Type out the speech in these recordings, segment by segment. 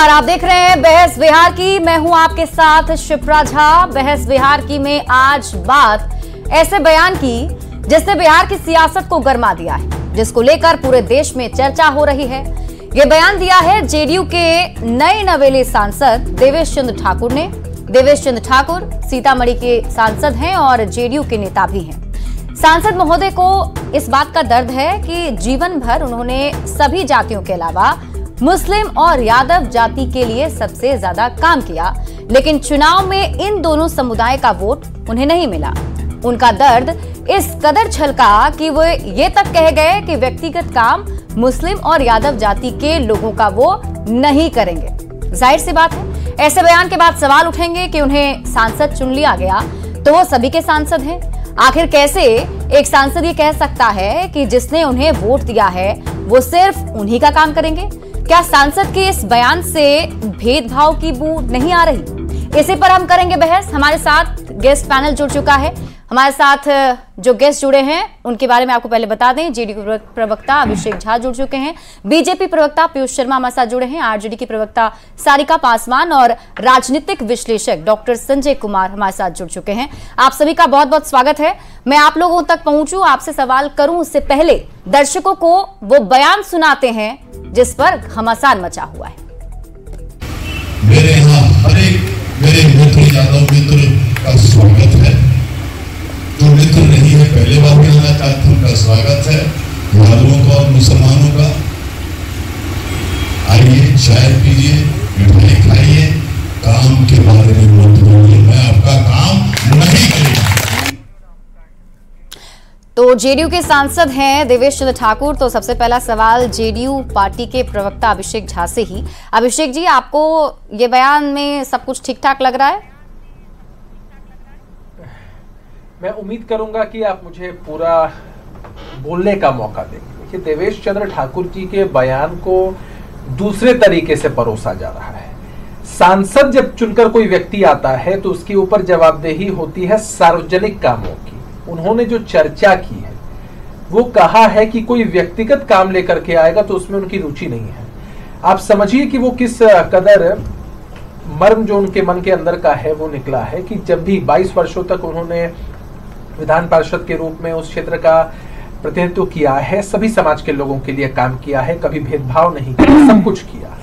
नमस्कार, आप देख रहे हैं बहस बिहार की। मैं हूं आपके साथ शिप्रा झा। बहस बिहार की में आज बात ऐसे बयान की जिसने बिहार की सियासत को गरमा दिया है, जिसको लेकर पूरे देश में चर्चा हो रही है। ये बयान दिया है जेडीयू के नए नवेले सांसद देवेश चंद्र ठाकुर ने। देवेश चंद्र ठाकुर सीतामढ़ी के सांसद हैं और जेडीयू के नेता भी हैं। सांसद महोदय को इस बात का दर्द है कि जीवन भर उन्होंने सभी जातियों के अलावा मुस्लिम और यादव जाति के लिए सबसे ज्यादा काम किया, लेकिन चुनाव में इन दोनों समुदाय का वोट उन्हें नहीं मिला। उनका दर्द इस कदर छलका कि वो ये तक कह गए कि व्यक्तिगत काम मुस्लिम और यादव जाति के लोगों का वो नहीं करेंगे। जाहिर सी बात है, ऐसे बयान के बाद सवाल उठेंगे कि उन्हें सांसद चुन लिया गया तो वो सभी के सांसद हैं। आखिर कैसे एक सांसद ये कह सकता है कि जिसने उन्हें वोट दिया है वो सिर्फ उन्हीं का काम करेंगे? क्या सांसद के इस बयान से भेदभाव की बू नहीं आ रही? इसी पर हम करेंगे बहस। हमारे साथ गेस्ट पैनल जुड़ चुका है। हमारे साथ जो गेस्ट जुड़े हैं उनके बारे में आपको पहले बता दें। जेडीयू प्रवक्ता अभिषेक झा जुड़ चुके हैं, बीजेपी प्रवक्ता पीयूष शर्मा हमारे साथ जुड़े हैं, आरजेडी की प्रवक्ता सारिका पासवान और राजनीतिक विश्लेषक डॉक्टर संजय कुमार हमारे साथ जुड़ चुके हैं। आप सभी का बहुत बहुत स्वागत है। मैं आप लोगों तक पहुंचूं, आपसे सवाल करूं उससे पहले दर्शकों को वो बयान सुनाते हैं जिस पर घमासान मचा हुआ है। मेरे यहाँ हर एक मेरे मित्र यादव मित्र का स्वागत है। जो मित्र नहीं है पहले बार भी आना चाहते हैं, उनका स्वागत है। यादवों का और मुसलमानों का आइए, चाय पीजिए, मिठाई खाइए, काम के बारे में मत बोलिए। मैं आपका काम नहीं करूंगा। तो जेडीयू के सांसद हैं देवेश चंद्र ठाकुर। तो सबसे पहला सवाल जेडीयू पार्टी के प्रवक्ता अभिषेक झा से ही। अभिषेक जी, आपको ये बयान में सब कुछ ठीक ठाक लग रहा है? मैं उम्मीद करूंगा कि आप मुझे पूरा बोलने का मौका देंगे। देखिए, देवेश चंद्र ठाकुर जी के बयान को दूसरे तरीके से परोसा जा रहा है। सांसद जब चुनकर कोई व्यक्ति आता है तो उसके ऊपर जवाबदेही होती है सार्वजनिक कामों की। उन्होंने जो चर्चा की है वो कहा है कि कोई व्यक्तिगत काम लेकर के आएगा तो उसमें उनकी रुचि नहीं है। आप समझिए कि वो किस कदर मर्म जो उनके मन के अंदर का है वो निकला है कि जब भी 22 वर्षों तक उन्होंने विधान पार्षद के रूप में उस क्षेत्र का प्रतिनिधित्व किया है, सभी समाज के लोगों के लिए काम किया है, कभी भेदभाव नहीं किया, सब कुछ किया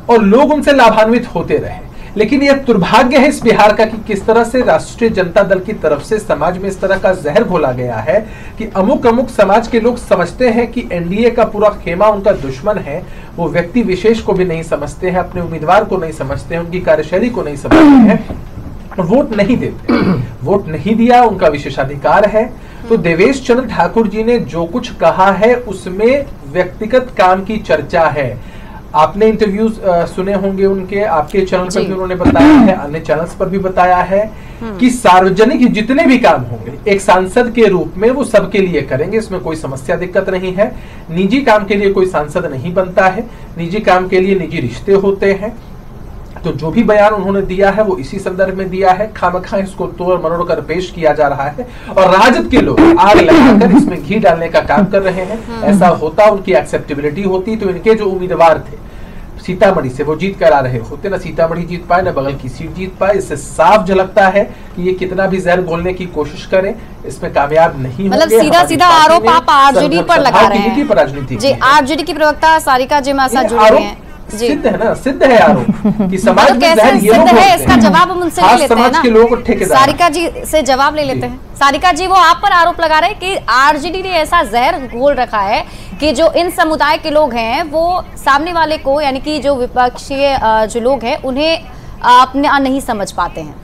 और लोग उनसे लाभान्वित होते रहे। लेकिन यह दुर्भाग्य है इस बिहार का कि किस तरह से राष्ट्रीय जनता दल की तरफ से समाज में इस तरह का जहर घोला गया है कि अमुक अमुक समाज के लोग समझते हैं कि एनडीए का पूरा खेमा उनका दुश्मन है। वो व्यक्ति विशेष को भी नहीं समझते हैं, अपने उम्मीदवार को नहीं समझते हैं, उनकी कार्यशैली को नहीं समझते हैं, वोट नहीं देते। वोट नहीं दिया उनका विशेषाधिकार है। तो देवेश चंद्र ठाकुर जी ने जो कुछ कहा है उसमें व्यक्तिगत काम की चर्चा है। आपने इंटरव्यूज सुने होंगे उनके, आपके चैनल पर भी उन्होंने बताया है, अन्य चैनल्स पर भी बताया है कि सार्वजनिक जितने भी काम होंगे एक सांसद के रूप में वो सबके लिए करेंगे, इसमें कोई समस्या दिक्कत नहीं है। निजी काम के लिए कोई सांसद नहीं बनता है, निजी काम के लिए निजी रिश्ते होते हैं। तो जो भी बयान उन्होंने दिया है वो इसी संदर्भ में दिया है। खामखा इसको तोड़ मरोड़ कर पेश किया जा रहा है और राजद के लोग आग लगाकर इसमें घी डालने का काम कर रहे हैं। ऐसा होता, उनकी एक्सेप्टेबिलिटी होती तो इनके जो उम्मीदवार थे सीतामढ़ी से वो जीत कर आ रहे होते, ना सीतामढ़ी जीत पाए ना बगल की सीट जीत पाए। इससे साफ झलकता है कि ये कितना भी जहर घोलने की कोशिश करें इसमें कामयाब नहीं होंगे। मतलब सीधा सीधा आरोप आप आरजेडी पर लगा रहे हैं। राजनीति जी, आरजेडी की प्रवक्ता सारिका जी हमारे साथ जुड़ रही हैं। सिद्ध है ना, सिद्ध है आरोप कि समाज में कैसे सिद्ध है इसका जवाब हम उनसे ले लेते हैं ना। के लोगों को ठेकेदार सारिका जी से जवाब ले लेते हैं। सारिका जी, वो आप पर आरोप लगा रहे हैं कि आरजेडी ने ऐसा जहर घोल रखा है कि जो इन समुदाय के लोग हैं वो सामने वाले को, यानी कि जो विपक्षीय जो लोग हैं उन्हें अपने नहीं समझ पाते हैं।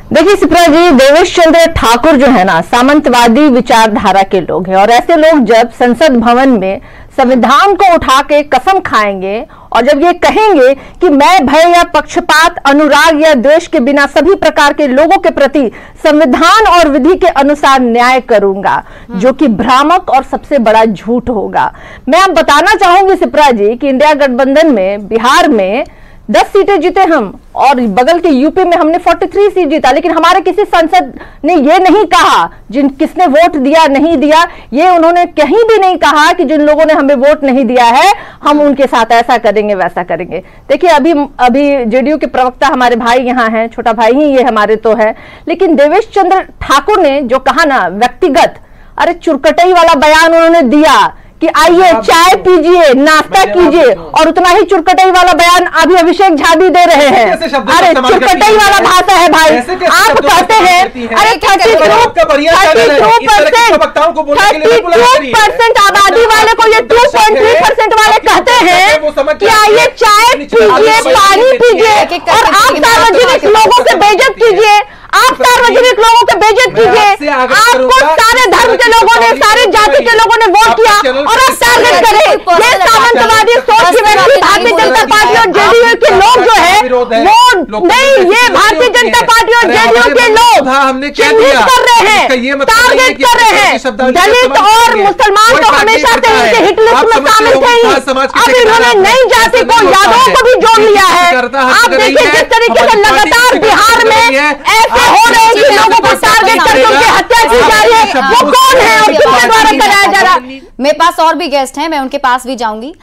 देखिए शिप्रा जी, देवेश चंद्र ठाकुर जो है ना सामंतवादी विचारधारा के लोग हैं और ऐसे लोग जब संसद भवन में संविधान को उठा के कसम खाएंगे और जब ये कहेंगे कि मैं भय या पक्षपात, अनुराग या द्वेष के बिना सभी प्रकार के लोगों के प्रति संविधान और विधि के अनुसार न्याय करूंगा, जो कि भ्रामक और सबसे बड़ा झूठ होगा। मैं अब बताना चाहूंगी शिप्रा जी कि इंडिया गठबंधन में बिहार में 10 सीटें जीते हम, और बगल के यूपी में हमने 43 सीट जीता, लेकिन हमारे किसी सांसद ने ये नहीं कहा किसने वोट दिया नहीं दिया, ये उन्होंने कहीं भी नहीं कहा कि जिन लोगों ने हमें वोट नहीं दिया है हम उनके साथ ऐसा करेंगे वैसा करेंगे। देखिए अभी जेडीयू के प्रवक्ता हमारे भाई यहाँ हैं, छोटा भाई ही ये हमारे तो है, लेकिन देवेश चंद्र ठाकुर ने जो कहा ना व्यक्तिगत, अरे चुरकटई वाला बयान उन्होंने दिया कि आइए चाय पीजिए नाश्ता कीजिए, और उतना ही चुरकटई वाला बयान अभी अभिषेक झा भी दे रहे हैं। अरे चुरकटई वाला भाषा है भाई, आप कहते हैं अरे 32% आबादी वाले को ये 2.3% वाले कहते हैं कि आइए चाय पीजिए पानी पीजिए, और आप सार्वजनिक लोगों से बेइज्जत कीजिए, आप सार्वजनिक लोगों को बेइज्जत कीजिए, आपको सारे धर्म के लोगों ने सारे जाति के लोगों ने वोट किया और आप टारगेट करें। ये सामंतवादी सोच की व्यक्ति भारतीय जनता पार्टी और जेडीयू के लोग जो है वो नहीं, ये भारतीय जनता पार्टी और जेडीयू के लोग चिन्हित कर रहे हैं, टारगेट कर रहे हैं। दलित और मुसलमान तो हमेशा से इनके हिट लिस्ट में शामिल थे ही, अब इन्होंने नई जाति को यादवों को भी जोड़ लिया है। आप देखिए जिस तरीके से लगातार बिहार में ऐसे हो रहे हैं कि लोगों को टारगेट करके उनकी हत्या की जा रही है, वो कौन है और किसके द्वारा कराया जा रहा है? मेरे पास और भी गेस्ट हैं, मैं उनके पास भी जाऊंगी।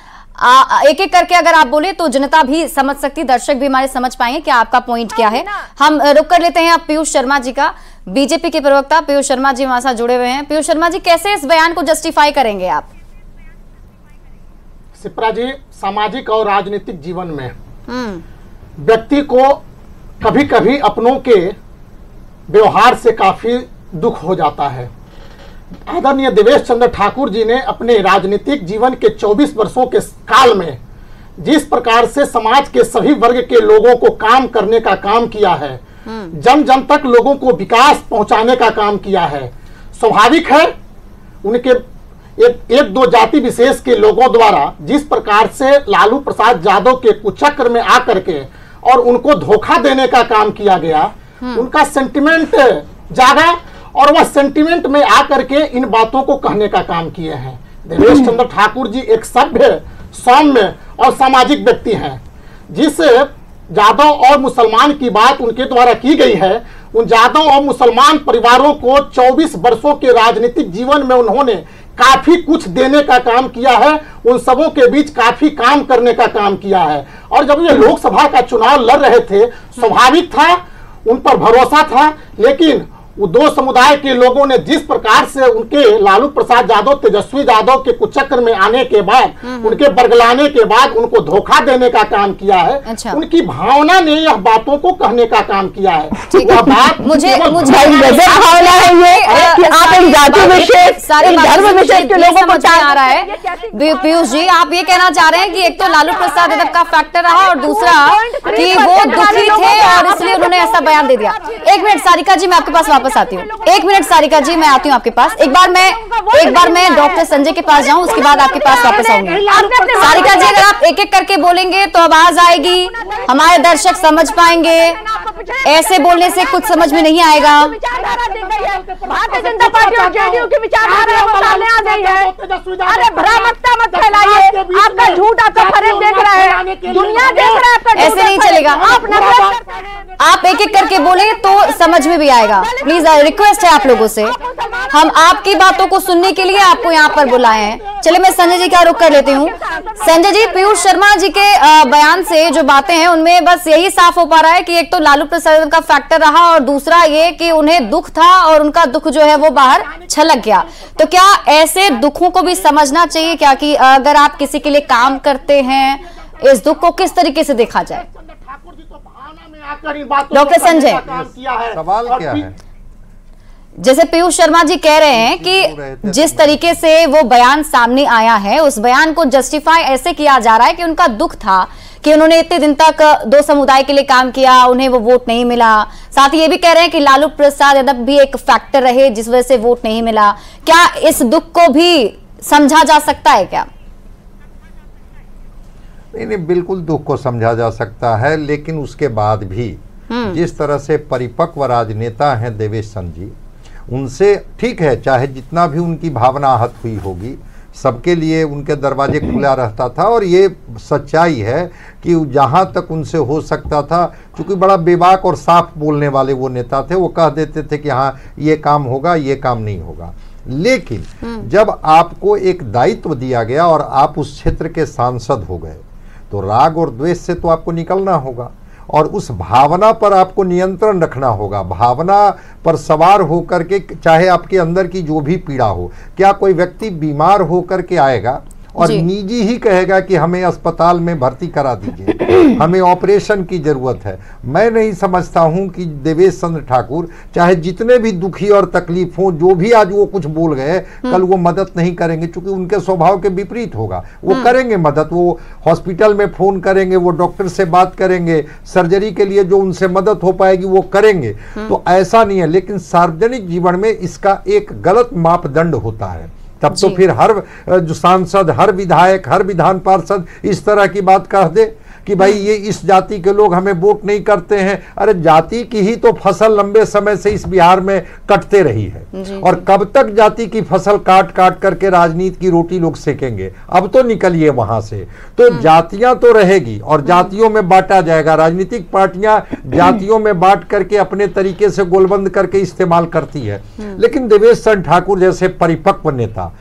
एक एक करके अगर आप बोले तो जनता भी समझ सकती, दर्शक भी हमारे समझ पाएंगे कि आपका पॉइंट क्या है। हम रुक कर लेते हैं अब पीयूष शर्मा जी का, बीजेपी के प्रवक्ता पीयूष शर्मा जी हमारे साथ जुड़े हुए हैं। पीयूष शर्मा जी, कैसे इस बयान को जस्टिफाई करेंगे आप? शिप्रा जी, सामाजिक और राजनीतिक जीवन में व्यक्ति को कभी कभी अपनों के व्यवहार से काफी दुख हो जाता है। आदरणीय देवेश चंद्र ठाकुर जी ने अपने राजनीतिक जीवन के 24 वर्षों के काल में जिस प्रकार से समाज के सभी वर्ग के लोगों को काम करने का काम किया है, जन जन तक लोगों को विकास पहुंचाने का काम किया है, स्वाभाविक है उनके एक दो जाति विशेष के लोगों द्वारा जिस प्रकार से लालू प्रसाद यादव के कुचक्र में आकर के और उनको धोखा देने का काम किया गया, उनका सेंटिमेंट जागा और वह सेंटिमेंट में आकर के इन बातों को कहने का काम किए हैं। देवेश चंद्र ठाकुर जी एक सभ्य, सौम्य और सामाजिक व्यक्ति हैं। जिस यादव और मुसलमान की बात उनके द्वारा की गई है, उन यादव और मुसलमान परिवारों को 24 वर्षों के राजनीतिक जीवन में उन्होंने काफी कुछ देने का काम किया है, उन सबों के बीच काफी काम करने का काम किया है। और जब ये लोकसभा का चुनाव लड़ रहे थे, स्वाभाविक था, उन पर भरोसा था, लेकिन वो दो समुदाय के लोगों ने जिस प्रकार से उनके लालू प्रसाद यादव, तेजस्वी यादव के कुचक्र में आने के बाद, उनके बरगलाने के बाद उनको धोखा देने का काम किया है। अच्छा। उनकी भावना ने यह बातों को कहने का काम किया है। यह बात मुझे भावना है ये कि आप इन जाति विशेष सारे धर्म विशेष के लोगों को आ रहा है। पीयूष जी, आप ये कहना चाह रहे हैं कि एक तो लालू प्रसाद यादव का फैक्टर रहा और दूसरा कि वो दुखी थे और इसलिए उन्होंने ऐसा बयान दे दिया। एक मिनट सारिका जी, मैं आपके पास वापस आती हूँ। एक मिनट सारिका जी, मैं आती हूँ आपके पास। एक बार मैं डॉक्टर संजय के पास जाऊँ, उसके बाद आपके पास वापस आऊंगी। सारिका जी, अगर आप एक एक करके बोलेंगे तो आवाज आएगी, हमारे दर्शक समझ पाएंगे। ऐसे बोलने से कुछ समझ में नहीं आएगा। भारतीय जनता पार्टी और जेडीयू की विचारधारा सामने आ गई है। अरे भ्रामकता मत फैलाइए, आपका झूठ आपका फरेब देख रहा है, दुनिया देख रहा है। ऐसे नहीं चलेगा, आप एक एक करके बोले तो समझ में भी आएगा। प्लीज रिक्वेस्ट है आप लोगों से, हम आपकी बातों को सुनने के लिए आपको यहाँ पर बुलाए हैं। चलिए मैं संजय जी का रुख कर लेती हूँ। संजय जी, पीयूष शर्मा जी के बयान से जो बातें हैं उनमें बस यही साफ हो पा रहा है कि एक तो लालू प्रसाद का फैक्टर रहा और दूसरा ये कि उन्हें दुख था और उनका दुख जो है वो बाहर छलक गया। तो क्या ऐसे दुखों को भी समझना चाहिए क्या कि अगर आप किसी के लिए काम करते हैं, इस दुख को किस तरीके से देखा जाए? डॉक्टर संजय, सवाल क्या है? जैसे पीयूष शर्मा जी कह रहे हैं कि जिस तरीके से वो बयान सामने आया है, उस बयान को जस्टिफाई ऐसे किया जा रहा है कि उनका दुख था कि उन्होंने इतने दिन तक दो समुदाय के लिए काम किया, उन्हें वो वोट नहीं मिला। साथ ही ये भी कह रहे हैं कि लालू प्रसाद यादव भी एक फैक्टर रहे जिस वजह से वोट नहीं मिला। क्या इस दुख को भी समझा जा सकता है क्या? नहीं, बिल्कुल दुख को समझा जा सकता है, लेकिन उसके बाद भी जिस तरह से परिपक्व राजनेता हैं देवेश चंद्र जी, उनसे ठीक है, चाहे जितना भी उनकी भावना आहत हुई होगी, सबके लिए उनके दरवाजे खुला रहता था। और ये सच्चाई है कि जहाँ तक उनसे हो सकता था, क्योंकि बड़ा बेबाक और साफ बोलने वाले वो नेता थे, वो कह देते थे कि हाँ ये काम होगा, ये काम नहीं होगा। लेकिन जब आपको एक दायित्व दिया गया और आप उस क्षेत्र के सांसद हो गए, तो राग और द्वेष से तो आपको निकलना होगा और उस भावना पर आपको नियंत्रण रखना होगा। भावना पर सवार होकर के, चाहे आपके अंदर की जो भी पीड़ा हो, क्या कोई व्यक्ति बीमार होकर के आएगा और निजी ही कहेगा कि हमें अस्पताल में भर्ती करा दीजिए, हमें ऑपरेशन की जरूरत है? मैं नहीं समझता हूं कि देवेश चंद्र ठाकुर चाहे जितने भी दुखी और तकलीफ हो, जो भी आज वो कुछ बोल गए, कल वो मदद नहीं करेंगे, क्योंकि उनके स्वभाव के विपरीत होगा। वो करेंगे मदद, वो हॉस्पिटल में फोन करेंगे, वो डॉक्टर से बात करेंगे, सर्जरी के लिए जो उनसे मदद हो पाएगी वो करेंगे। तो ऐसा नहीं है, लेकिन सार्वजनिक जीवन में इसका एक गलत मापदंड होता है। तब तो फिर हर जो सांसद, हर विधायक, हर विधान पार्षद इस तरह की बात कह दे कि भाई ये इस जाति के लोग हमें वोट नहीं करते हैं। अरे जाति की ही तो फसल लंबे समय से इस बिहार में कटते रही है, और कब तक जाति की फसल काट काट करके राजनीति की रोटी लोग सेकेंगे? अब तो निकलिए वहां से। तो जातियां तो रहेगी और जातियों में बांटा जाएगा। राजनीतिक पार्टियां जातियों में बांट करके अपने तरीके से गोलबंद करके इस्तेमाल करती है। लेकिन देवेश चंद्र ठाकुर जैसे परिपक्व नेता,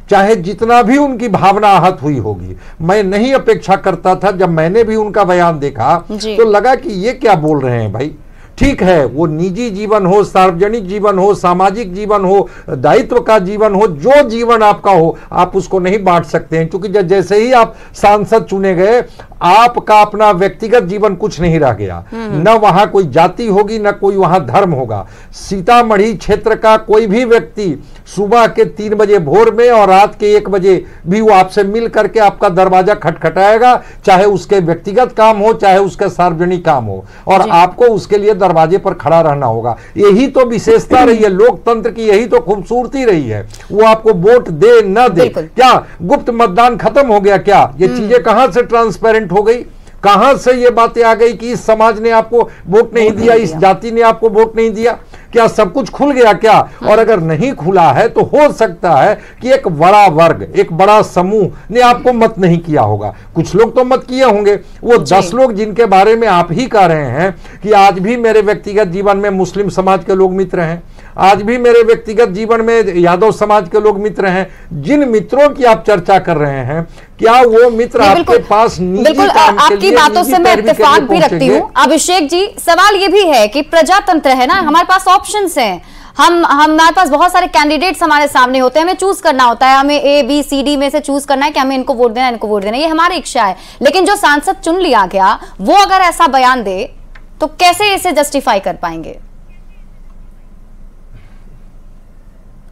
चाहे जितना भी उनकी भावना आहत हुई होगी, मैं नहीं अपेक्षा करता था, जब मैंने भी उनका बयान देखा तो लगा कि ये क्या बोल रहे हैं भाई। ठीक है, वो निजी जीवन हो, सार्वजनिक जीवन हो, सामाजिक जीवन हो, दायित्व का जीवन हो, जो जीवन आपका हो, आप उसको नहीं बांट सकते हैं, क्योंकि जैसे ही आप सांसद चुने गए, आपका अपना व्यक्तिगत जीवन कुछ नहीं रह गया। न वहां कोई जाति होगी, न कोई वहां धर्म होगा। सीतामढ़ी क्षेत्र का कोई भी व्यक्ति सुबह के 3 बजे भोर में और रात के 1 बजे भी वो आपसे मिल करके आपका दरवाजा खटखटाएगा, चाहे उसके व्यक्तिगत काम हो, चाहे उसका सार्वजनिक काम हो, और आपको उसके लिए दरवाजे पर खड़ा रहना होगा। यही तो विशेषता रही है लोकतंत्र की, यही तो खूबसूरती रही है। वो आपको वोट दे न दे, क्या गुप्त मतदान खत्म हो गया क्या? ये चीजें कहां से ट्रांसपेरेंट हो गई? कहां से ये बातें आ गई कि इस समाज ने आपको वोट नहीं दिया, इस जाति ने आपको वोट नहीं दिया? क्या सब कुछ खुल गया क्या? और अगर नहीं खुला है तो हो सकता है कि एक बड़ा वर्ग, एक बड़ा समूह ने आपको मत नहीं किया होगा। कुछ लोग तो मत किए होंगे। वो 10 लोग जिनके बारे में आप ही कह रहे हैं कि आज भी मेरे व्यक्तिगत जीवन में मुस्लिम समाज के लोग मित्र हैं, आज भी मेरे व्यक्तिगत जीवन में यादव समाज के लोग मित्र हैं, जिन मित्रों की आप चर्चा कर रहे हैं, क्या वो मित्र आपके पास निजी काम के लिए, आपकी बातों से मैं इत्तेफाक भी रखती हूँ। अभिषेक जी, सवाल ये भी है कि प्रजातंत्र है ना, हमारे पास ऑप्शंस हैं, हमारे पास बहुत सारे कैंडिडेट्स हमारे सामने होते हैं, हमें चूज करना होता है, हमें A, B, C, D में से चूज करना है कि हमें इनको वोट देना है, इनको वोट देना है, ये हमारी इच्छा है। लेकिन जो सांसद चुन लिया गया वो अगर ऐसा बयान दे तो कैसे इसे जस्टिफाई कर पाएंगे?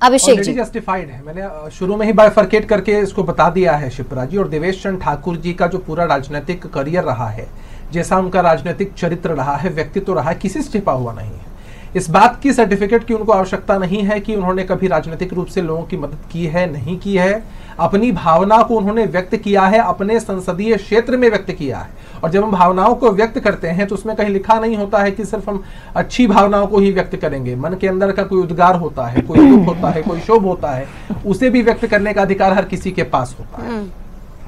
अभिषेक जी, जस्टिफाइड है। मैंने शुरू में ही बाइफरकेट करके इसको बता दिया है शिप्रा जी। और देवेश चंद्र ठाकुर जी का जो पूरा राजनीतिक करियर रहा है, जैसा उनका राजनीतिक चरित्र रहा है, व्यक्तित्व रहा है, किसी से छिपा हुआ नहीं है। इस बात की सर्टिफिकेट की उनको आवश्यकता नहीं है कि उन्होंने कभी राजनीतिक रूप से लोगों की मदद की है, नहीं की है। अपनी भावना को उन्होंने व्यक्त किया है, अपने संसदीय क्षेत्र में व्यक्त किया है। और जब हम भावनाओं को व्यक्त करते हैं तो उसमें कहीं लिखा नहीं होता है कि सिर्फ हम अच्छी भावनाओं को ही व्यक्त करेंगे। मन के अंदर का कोई उद्गार होता है, कोई दुख होता है, कोई शोभ होता है, उसे भी व्यक्त करने का अधिकार हर किसी के पास होता है।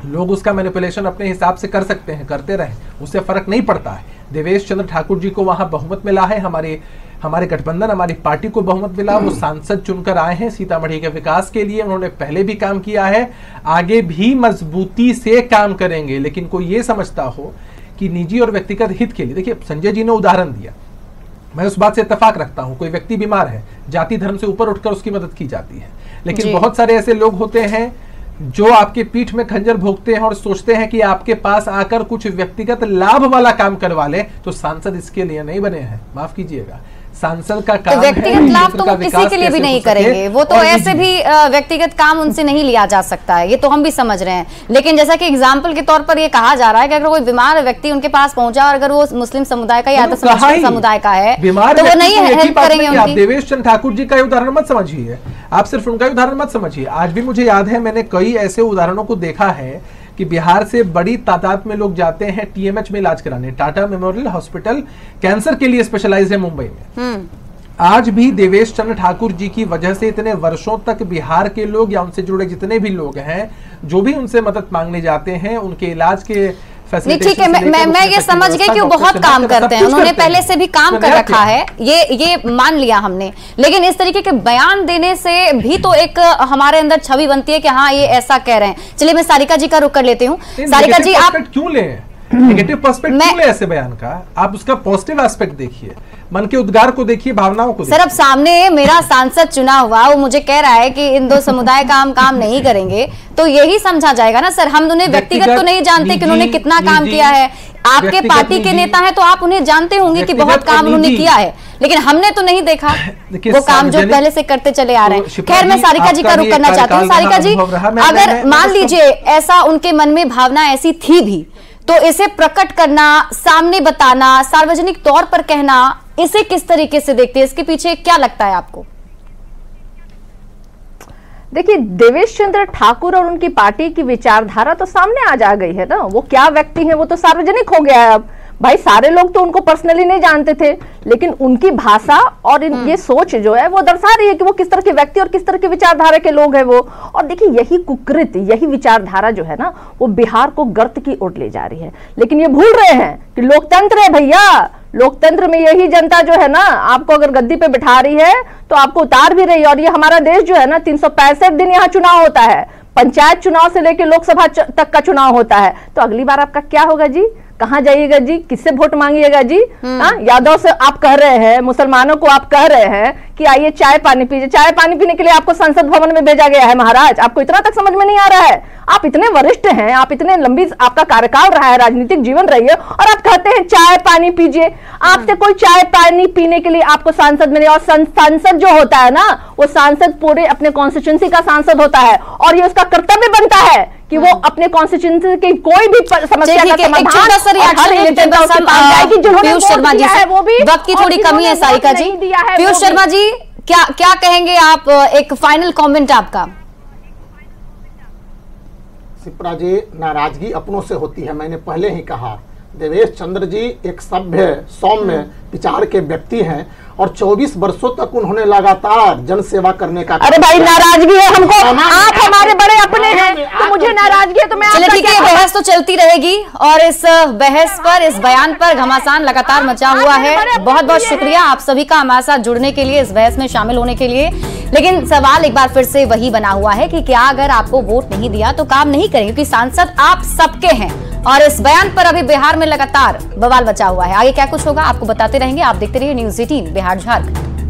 लोग उसका मैनिपुलेशन अपने हिसाब से कर सकते हैं, करते रहे, उससे फर्क नहीं पड़ता है। देवेश चंद्र ठाकुर जी को वहां बहुमत मिला है, हमारे गठबंधन, हमारी पार्टी को बहुमत मिला। वो सांसद चुनकर आए हैं सीतामढ़ी के विकास के लिए। उन्होंने पहले भी काम किया है, आगे भी मजबूती से काम करेंगे। लेकिन कोई ये समझता हो कि निजी और व्यक्तिगत हित के लिए, देखिए संजय जी ने उदाहरण दिया, मैं उस बात से इत्तेफाक रखता हूं। कोई व्यक्ति बीमार है, जाति धर्म से ऊपर उठकर उसकी मदद की जाती है। लेकिन बहुत सारे ऐसे लोग होते हैं जो आपके पीठ में खंजर भोंकते हैं और सोचते हैं कि आपके पास आकर कुछ व्यक्तिगत लाभ वाला काम करवा ले। तो सांसद इसके लिए नहीं बने हैं, माफ कीजिएगा। सांसद का काम व्यक्तिगत लाभ तो वो किसी के लिए भी नहीं करेंगे, वो तो ऐसे भी व्यक्तिगत काम उनसे नहीं लिया जा सकता है, ये तो हम भी समझ रहे हैं। लेकिन जैसा कि एग्जाम्पल के तौर पर ये कहा जा रहा है कि अगर कोई बीमार व्यक्ति उनके पास पहुंचा और अगर वो मुस्लिम समुदाय का या तो समुदाय का है तो वो नहीं हेल्प करेंगे उनकी। देवेश चंद्र ठाकुर जी का उदाहरण मत समझिए, आप सिर्फ उनका उदाहरण मत समझिए। आज भी मुझे याद है, मैंने कई ऐसे उदाहरणों को देखा है कि बिहार से बड़ी तादाद में लोग जाते हैं TMH में इलाज कराने। टाटा मेमोरियल हॉस्पिटल कैंसर के लिए स्पेशलाइज्ड है मुंबई में। आज भी देवेश चंद्र ठाकुर जी की वजह से इतने वर्षों तक बिहार के लोग या उनसे जुड़े जितने भी लोग हैं, जो भी उनसे मदद मांगने जाते हैं, उनके इलाज के ठीक है, मैं ये समझ गई कि वो बहुत काम करते हैं, उन्होंने पहले से भी काम कर रखा है, ये मान लिया हमने। लेकिन इस तरीके के बयान देने से भी तो एक हमारे अंदर छवि बनती है कि हाँ ये ऐसा कह रहे हैं। चलिए मैं सारिका जी का रुख कर लेती हूँ। सारिका जी, आप क्यों ले नेगेटिव पर्सपेक्टिव क्यों ले ऐसे बयान का? आप उसका पॉजिटिव एस्पेक्ट देखिए, मन के उद्गार को देखिए, भावनाओं को देखिए। सर अब सामने मेरा सांसद चुना हुआ, वो मुझे कह रहा है कि इन दो समुदाय का हम काम नहीं करेंगे, तो यही समझा जाएगा ना सर। हम उन्हें व्यक्तिगत तो नहीं जानते कि उन्होंने कितना काम किया है, आपके पार्टी के नेता है तो आप उन्हें जानते होंगे कि बहुत काम उन्होंने किया है, लेकिन हमने तो नहीं देखा वो काम जो पहले से करते चले आ रहे हैं। खैर मैं सारिका जी का रुख करना चाहती हूँ। सारिका जी, अगर मान लीजिए ऐसा उनके मन में भावना ऐसी थी भी, तो इसे प्रकट करना, सामने बताना, सार्वजनिक तौर पर कहना, इसे किस तरीके से देखते हैं? इसके पीछे क्या लगता है आपको? देखिए, देवेश चंद्र ठाकुर और उनकी पार्टी की विचारधारा तो सामने आ जा गई है ना। वो क्या व्यक्ति हैं वो तो सार्वजनिक हो गया है अब। भाई सारे लोग तो उनको पर्सनली नहीं जानते थे, लेकिन उनकी भाषा और ये सोच जो है वो दर्शा रही है कि वो किस तरह के व्यक्ति और किस तरह के विचारधारा के लोग हैं वो। और देखिए यही कुकृत, यही विचारधारा जो है ना वो बिहार को गर्त की ओर ले जा रही है। लेकिन ये भूल रहे हैं कि लोकतंत्र है भैया, लोकतंत्र में यही जनता जो है ना आपको अगर गद्दी पे बिठा रही है तो आपको उतार भी रही है। और ये हमारा देश जो है ना 365 दिन यहाँ चुनाव होता है, पंचायत चुनाव से लेकर लोकसभा तक का चुनाव होता है। तो अगली बार आपका क्या होगा जी? कहाँ जाइएगा जी? किससे वोट मांगिएगा जी? यादव से आप कह रहे हैं, मुसलमानों को आप कह रहे हैं कि आइए चाय पानी पीजिए। चाय पानी पीने के लिए आपको संसद भवन में भेजा गया है महाराज, आपको इतना तक समझ में नहीं आ रहा है? आप इतने वरिष्ठ हैं, आप इतने लंबी आपका कार्यकाल रहा है, राजनीतिक जीवन रही है, और आप कहते हैं चाय पानी पीजिए। आपसे कोई चाय पानी पीने के लिए आपको सांसद मिले। और सांसद जो होता है ना वो सांसद पूरे अपने कॉन्स्टिट्यूंसी का सांसद होता है, और ये उसका कर्तव्य बनता है कि वो अपने कॉन्स्टिट्यूंसी की कोई भी समस्या का समाधान। पीयूष शर्मा जी से वक्त की थोड़ी कमी है सारिका जी। पीयूष शर्मा जी क्या कहेंगे आप? एक फाइनल कमेंट आपका। शिप्रा जी, नाराजगी अपनों से होती है। मैंने पहले ही कहा देवेश चंद्र जी एक सभ्य सौम्य विचार के व्यक्ति हैं और 24 वर्षों तक उन्होंने लगातार जन सेवा करने का। अरे भाई नाराजगी है हमको, आप हमारे बड़े अपने हैं तो मुझे नाराजगी है तो मैं। चलिए ठीक है, बहस तो चलती रहेगी और इस बहस पर, इस बयान पर घमासान लगातार मचा हुआ है। बहुत बहुत शुक्रिया आप सभी का हमारे साथ जुड़ने के लिए, इस बहस में शामिल होने के लिए। लेकिन सवाल एक बार फिर से वही बना हुआ है कि क्या अगर आपको वोट नहीं दिया तो काम नहीं करेंगे, क्योंकि सांसद आप सबके हैं। और इस बयान पर अभी बिहार में लगातार बवाल बचा हुआ है। आगे क्या कुछ होगा आपको बताते रहेंगे। आप देखते रहिए न्यूज़ 18 बिहार झारखंड।